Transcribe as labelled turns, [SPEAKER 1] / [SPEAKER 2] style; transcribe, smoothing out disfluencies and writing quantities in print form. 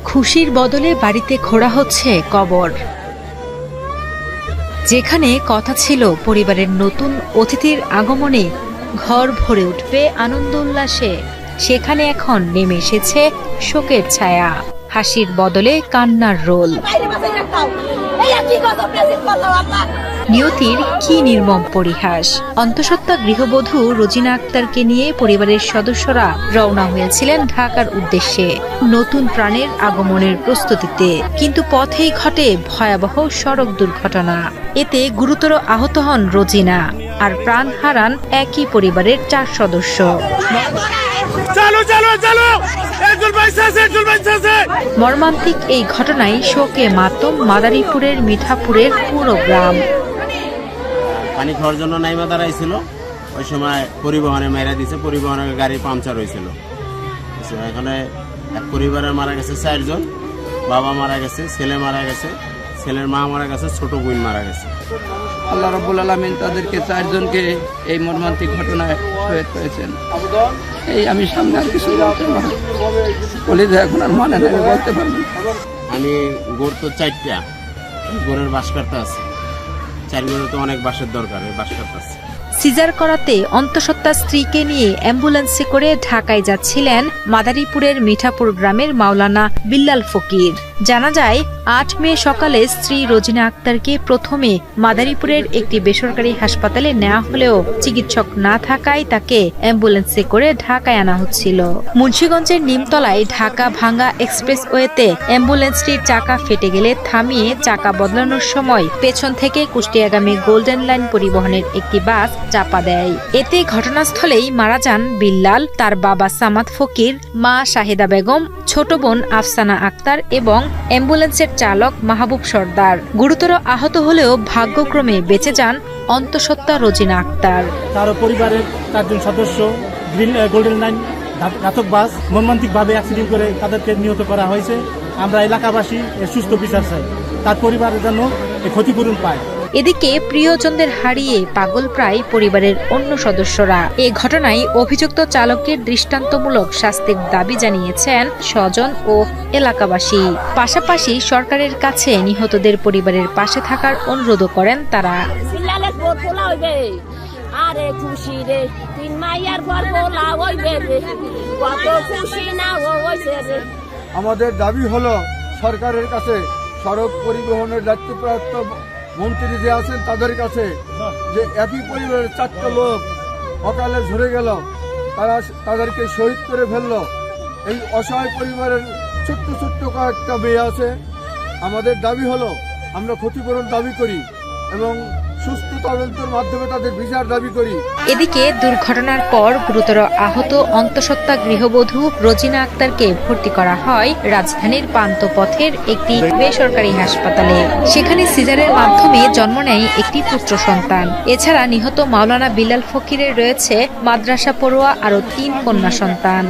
[SPEAKER 1] খুশির বদলে বাড়িতে খোঁড়া হচ্ছে কবর। যেখানে কথা ছিল পরিবারের নতুন অতিথির আগমনে ঘর ভরে উঠবে আনন্দ উল্লাসে, সেখানে এখন নেমে এসেছে শোকের ছায়া। হাসির বদলে কান্নার রোল। নিয়তির কি নির্মম পরিহাস। অন্তঃসত্ত্বা গৃহবধূ রোজিনা আক্তারকে নিয়ে পরিবারের সদস্যরা রওনা হয়েছিলেন ঢাকার উদ্দেশ্যে নতুন প্রাণের আগমনের প্রস্তুতিতে, কিন্তু পথেই ঘটে ভয়াবহ সড়ক দুর্ঘটনা। এতে গুরুতর আহত হন রোজিনা, আর প্রাণ হারান একই পরিবারের 4 সদস্য। মর্মান্তিক এই ঘটনায় শোকে মাতম মাদারীপুরের মিঠাপুরের পুরো গ্রাম।
[SPEAKER 2] পানি খাওয়ার জন্য নাইমা দাঁড়াইছিল, ওই সময় পরিবহনে মেরা দিছে, পরিবহনের গাড়ি পাংচার হয়েছিল। এখানে এক পরিবারের মারা গেছে 4 জন, বাবা মারা গেছে, ছেলে মারা গেছে, ছেলের মা মারা গেছে, ছোট বোন মারা গেছে।
[SPEAKER 3] আল্লাহ রাব্বুল আলামিন তাদেরকে 4 জনকে এই মর্মান্তিক ঘটনায় শহীদ করেছেন। এই আমি সামনে আর কিছু বলে এখন আর মানে না, বলতে পারবো।
[SPEAKER 2] আমি গোড় তো 4টা, গোড়ের বাঁশ কাটতে আছে, 4 গোড়ে তো অনেক বাঁশের দরকার, বাঁশ কাটতে আছে।
[SPEAKER 1] সিজার করাতে অন্তঃসত্ত্বা স্ত্রীকে নিয়ে অ্যাম্বুলেন্সে করে ঢাকায় যাচ্ছিলেন মাদারীপুরের মিঠাপুর গ্রামের মাওলানা বিল্লাল ফকির। জানা যায় 8 মে সকালে স্ত্রী রোজিনা আক্তারকে প্রথমে মাদারীপুরের একটি বেসরকারি হাসপাতালে নেওয়া হলেও চিকিৎসক না থাকায় তাকে অ্যাম্বুলেন্সে করে ঢাকায় আনা হচ্ছিল। মুন্সিগঞ্জের নিমতলায় ঢাকা ভাঙ্গা এক্সপ্রেসওয়েতে অ্যাম্বুলেন্সটির চাকা ফেটে গেলে থামিয়ে চাকা বদলানোর সময় পেছন থেকে কুষ্টিয়াগামী গোল্ডেন লাইন পরিবহনের একটি বাস চাপা দেয়। এতে ঘটনাস্থলেই মারা যান বিল্লাল, তার বাবা সামাদ ফকির, মা শাহেদা বেগম, ছোট বোন আফসানা আক্তার এবং অ্যাম্বুলেন্সের চালক মাহবুব সর্দার। গুরুতর আহত হলেও ভাগ্যক্রমে বেঁচে যান অন্তঃসত্ত্বা রোজিনা আক্তার।
[SPEAKER 4] তার পরিবারের 4 জন সদস্য গোল্ডেন লাইন ঘাতক বাস মর্মান্তিকভাবে অ্যাক্সিডেন্ট করে তাদেরকে নিহত করা হয়েছে। আমরা এলাকাবাসী এর সুস্থ বিচার চাই, তার পরিবারের জন্য ক্ষতিপূরণ পায়।
[SPEAKER 1] এদিকে প্রিয়জনদের হারিয়ে পাগল প্রায় পরিবারের অন্য সদস্যরা। এ ঘটনায় অভিযুক্ত চালকের দৃষ্টান্তমূলক শাস্তির দাবি জানিয়েছেন স্বজন ও এলাকাবাসী। পাশাপাশি সরকারের কাছে নিহতদের পরিবারের পাশে থাকার অনুরোধ করেন তারা।
[SPEAKER 5] আরে খুশি রে 3 মাইয়ার পর বলা হইবে রে, কত খুশি না হইছে রে।
[SPEAKER 6] আমাদের দাবি হলো সরকারের কাছে, সড়ক পরিবহনের দায়িত্বপ্রাপ্ত মন্ত্রী যে আছেন তাদের কাছে, যে একই পরিবারের 4টা লোক অকালে ঝরে গেল, তাদেরকে শহীদ করে ফেললো। এই অসহায় পরিবারের ছোট্ট ছোট্ট কয়েকটা মেয়ে আছে। আমাদের দাবি হলো আমরা ক্ষতিপূরণ দাবি করি এবং সুস্থ তদন্তের মাধ্যমে তাদের বিচার দাবি করি।
[SPEAKER 1] এদিকে দুর্ঘটনার পর গুরুতর আহত অন্তঃসত্ত্বা গৃহবধূ রোজিনা আক্তারকে ভর্তি করা হয় রাজধানীর পান্থপথের একটি বেসরকারি হাসপাতালে। সেখানে সিজারের মাধ্যমে জন্ম নেয় একটি পুত্র সন্তান। এছাড়া নিহত মাওলানা বিল্লাল ফকিরের রয়েছে মাদ্রাসা পড়ুয়া আরও 3 কন্যা সন্তান।